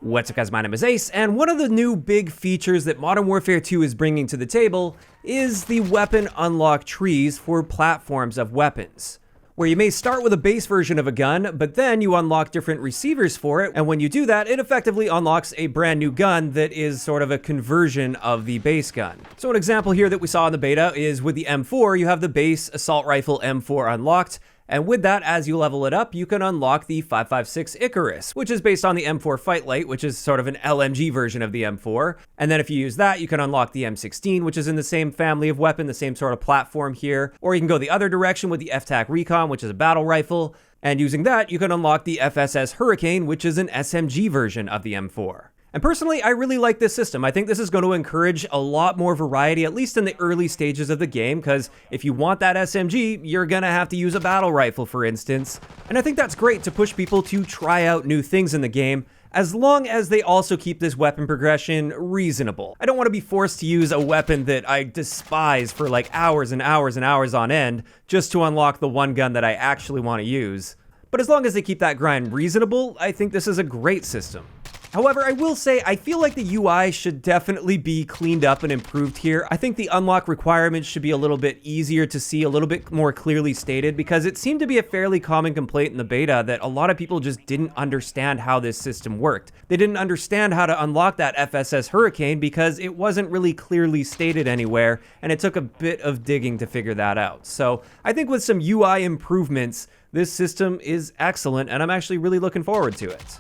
What's up guys, my name is Ace, and one of the new big features that Modern Warfare 2 is bringing to the table is the weapon unlock trees for platforms of weapons, where you may start with a base version of a gun, but then you unlock different receivers for it, and when you do that, it effectively unlocks a brand new gun that is sort of a conversion of the base gun. So an example here that we saw in the beta is with the M4, you have the base assault rifle M4 unlocked, and with that, as you level it up, you can unlock the 5.56 Icarus, which is based on the M4 Fight Light, which is sort of an LMG version of the M4. And then if you use that, you can unlock the M16, which is in the same family of weapon, the same sort of platform here. Or you can go the other direction with the FTAC Recon, which is a battle rifle. And using that, you can unlock the FSS Hurricane, which is an SMG version of the M4. And personally, I really like this system. I think this is going to encourage a lot more variety, at least in the early stages of the game, because if you want that SMG, you're going to have to use a battle rifle, for instance. And I think that's great to push people to try out new things in the game, as long as they also keep this weapon progression reasonable. I don't want to be forced to use a weapon that I despise for like hours and hours and hours on end, just to unlock the one gun that I actually want to use. But as long as they keep that grind reasonable, I think this is a great system. However, I will say, I feel like the UI should definitely be cleaned up and improved here. I think the unlock requirements should be a little bit easier to see, a little bit more clearly stated, because it seemed to be a fairly common complaint in the beta that a lot of people just didn't understand how this system worked. They didn't understand how to unlock that FSS Hurricane because it wasn't really clearly stated anywhere, and it took a bit of digging to figure that out. So I think with some UI improvements, this system is excellent, and I'm actually really looking forward to it.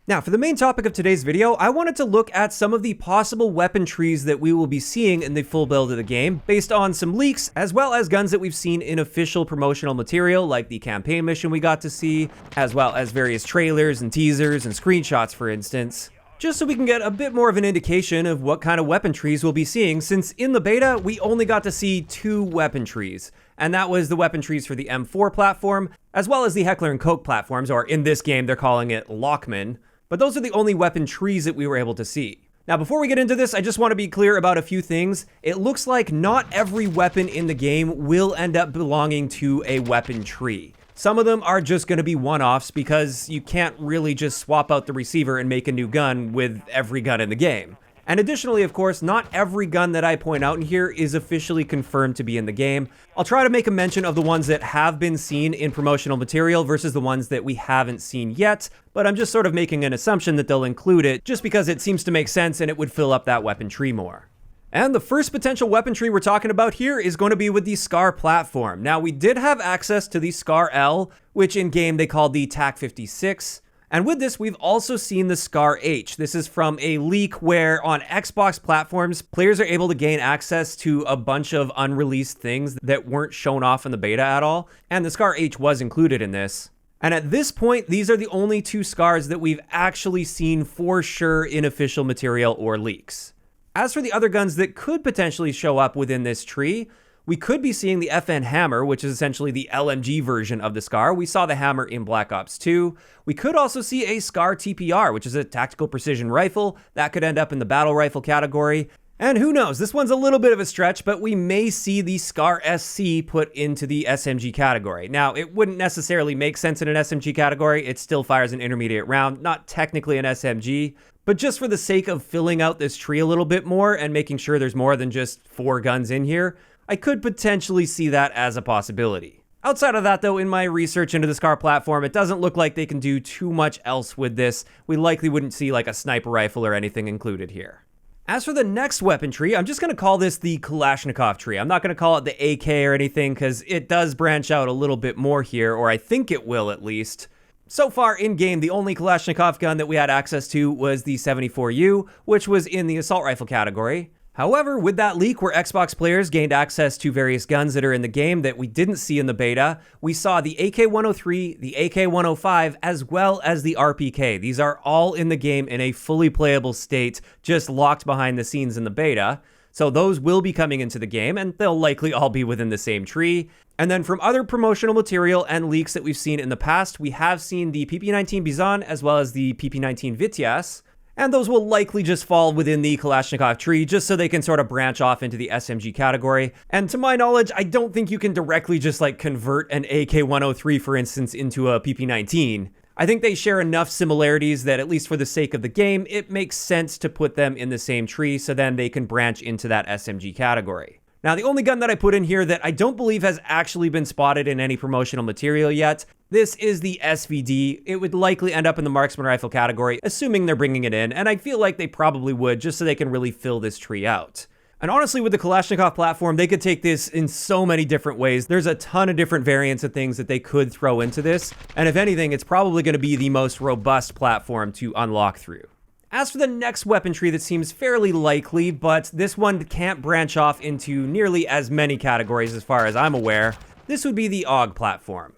Now, for the main topic of today's video, I wanted to look at some of the possible weapon trees that we will be seeing in the full build of the game, based on some leaks, as well as guns that we've seen in official promotional material, like the campaign mission we got to see, as well as various trailers and teasers and screenshots, for instance. Just so we can get a bit more of an indication of what kind of weapon trees we'll be seeing, since in the beta, we only got to see 2 weapon trees. And that was the weapon trees for the M4 platform, as well as the Heckler & Koch platforms, or in this game, they're calling it Lockman. But those are the only weapon trees that we were able to see. Now, before we get into this, I just want to be clear about a few things. It looks like not every weapon in the game will end up belonging to a weapon tree. Some of them are just going to be one-offs because you can't really just swap out the receiver and make a new gun with every gun in the game. And additionally, of course, not every gun that I point out in here is officially confirmed to be in the game. I'll try to make a mention of the ones that have been seen in promotional material versus the ones that we haven't seen yet, but I'm just sort of making an assumption that they'll include it just because it seems to make sense and it would fill up that weapon tree more. And the first potential weapon tree we're talking about here is going to be with the SCAR platform. Now, we did have access to the SCAR L, which in game they called the TAC 56. And with this, we've also seen the SCAR H. This is from a leak where on Xbox platforms, players are able to gain access to a bunch of unreleased things that weren't shown off in the beta at all. And the SCAR H was included in this. And at this point, these are the only 2 SCARs that we've actually seen for sure in official material or leaks. As for the other guns that could potentially show up within this tree, we could be seeing the FN Hammer, which is essentially the LMG version of the SCAR. We saw the Hammer in Black Ops 2. We could also see a SCAR TPR, which is a tactical precision rifle. That could end up in the battle rifle category. And who knows, this one's a little bit of a stretch, but we may see the SCAR SC put into the SMG category. Now, it wouldn't necessarily make sense in an SMG category. It still fires an intermediate round, not technically an SMG. But just for the sake of filling out this tree a little bit more and making sure there's more than just 4 guns in here, I could potentially see that as a possibility. Outside of that though, in my research into the SCAR platform, it doesn't look like they can do too much else with this. We likely wouldn't see like a sniper rifle or anything included here. As for the next weapon tree, I'm just going to call this the Kalashnikov tree. I'm not going to call it the AK or anything because it does branch out a little bit more here, or I think it will at least. So far in-game, the only Kalashnikov gun that we had access to was the 74U, which was in the assault rifle category. However, with that leak where Xbox players gained access to various guns that are in the game that we didn't see in the beta, we saw the AK-103, the AK-105, as well as the RPK. These are all in the game in a fully playable state, just locked behind the scenes in the beta. So those will be coming into the game, and they'll likely all be within the same tree. And then from other promotional material and leaks that we've seen in the past, we have seen the PP-19 Bizon as well as the PP-19 Vityaz. And those will likely just fall within the Kalashnikov tree just so they can sort of branch off into the SMG category. And to my knowledge, I don't think you can directly just like convert an AK-103, for instance, into a PP-19. I think they share enough similarities that, at least for the sake of the game, it makes sense to put them in the same tree so then they can branch into that SMG category. Now, the only gun that I put in here that I don't believe has actually been spotted in any promotional material yet, this is the SVD. It would likely end up in the marksman rifle category, assuming they're bringing it in, and I feel like they probably would, just so they can really fill this tree out. And honestly, with the Kalashnikov platform, they could take this in so many different ways. There's a ton of different variants of things that they could throw into this. And if anything, it's probably going to be the most robust platform to unlock through. As for the next weapon tree that seems fairly likely, but this one can't branch off into nearly as many categories as far as I'm aware, this would be the AUG platform.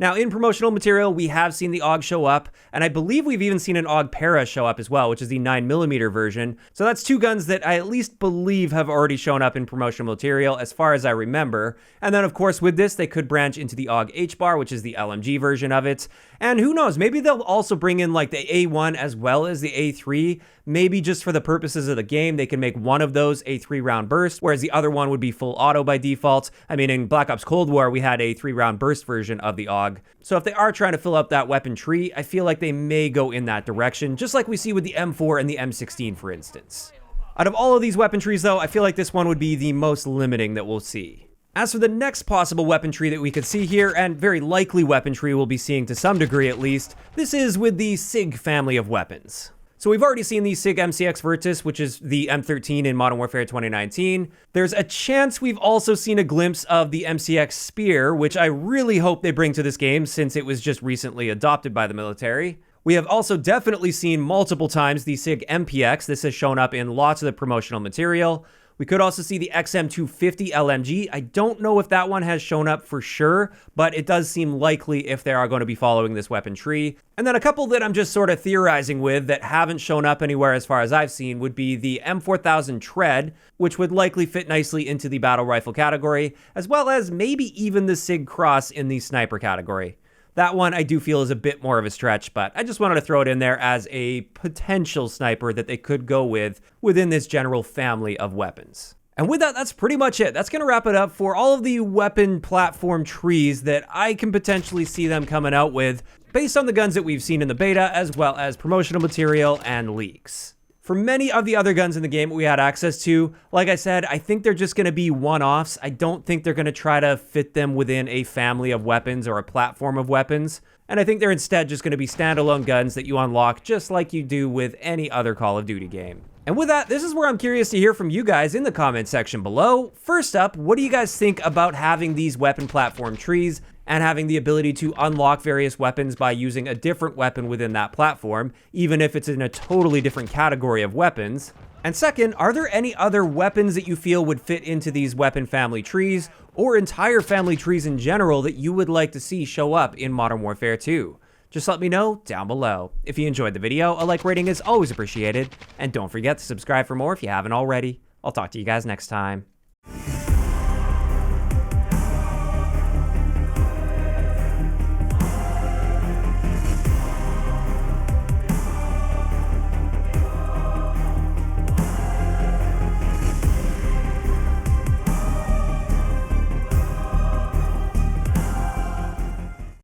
Now, in promotional material, we have seen the AUG show up, and I believe we've even seen an AUG Para show up as well, which is the 9mm version. So that's two guns that I at least believe have already shown up in promotional material, as far as I remember. And then, of course, with this, they could branch into the AUG H-Bar, which is the LMG version of it. And who knows, maybe they'll also bring in like the A1 as well as the A3. Maybe just for the purposes of the game, they can make one of those a 3-round burst, whereas the other one would be full auto by default. I mean, in Black Ops Cold War, we had a 3-round burst version of the AUG. So if they are trying to fill up that weapon tree, I feel like they may go in that direction, just like we see with the M4 and the M16, for instance. Out of all of these weapon trees, though, I feel like this one would be the most limiting that we'll see. As for the next possible weapon tree that we could see here, and very likely weapon tree we'll be seeing to some degree at least, this is with the SIG family of weapons. So we've already seen the SIG MCX Virtus, which is the M13 in Modern Warfare 2019. There's a chance we've also seen a glimpse of the MCX Spear, which I really hope they bring to this game since it was just recently adopted by the military. We have also definitely seen multiple times the SIG MPX. This has shown up in lots of the promotional material. We could also see the XM250 LMG. I don't know if that one has shown up for sure, but it does seem likely if they are going to be following this weapon tree. And then a couple that I'm just sort of theorizing with that haven't shown up anywhere as far as I've seen would be the M4000 Tread, which would likely fit nicely into the battle rifle category, as well as maybe even the SIG Cross in the sniper category. That one I do feel is a bit more of a stretch, but I just wanted to throw it in there as a potential sniper that they could go with within this general family of weapons. And with that, that's pretty much it. That's going to wrap it up for all of the weapon platform trees that I can potentially see them coming out with based on the guns that we've seen in the beta, as well as promotional material and leaks. For many of the other guns in the game we had access to, like I said, I think they're just going to be one-offs. I don't think they're going to try to fit them within a family of weapons or a platform of weapons. And I think they're instead just going to be standalone guns that you unlock just like you do with any other Call of Duty game. And with that, this is where I'm curious to hear from you guys in the comment section below. First up, what do you guys think about having these weapon platform trees and having the ability to unlock various weapons by using a different weapon within that platform, even if it's in a totally different category of weapons? And second, are there any other weapons that you feel would fit into these weapon family trees, or entire family trees in general, that you would like to see show up in Modern Warfare 2? Just let me know down below. If you enjoyed the video, a like rating is always appreciated, and don't forget to subscribe for more if you haven't already. I'll talk to you guys next time.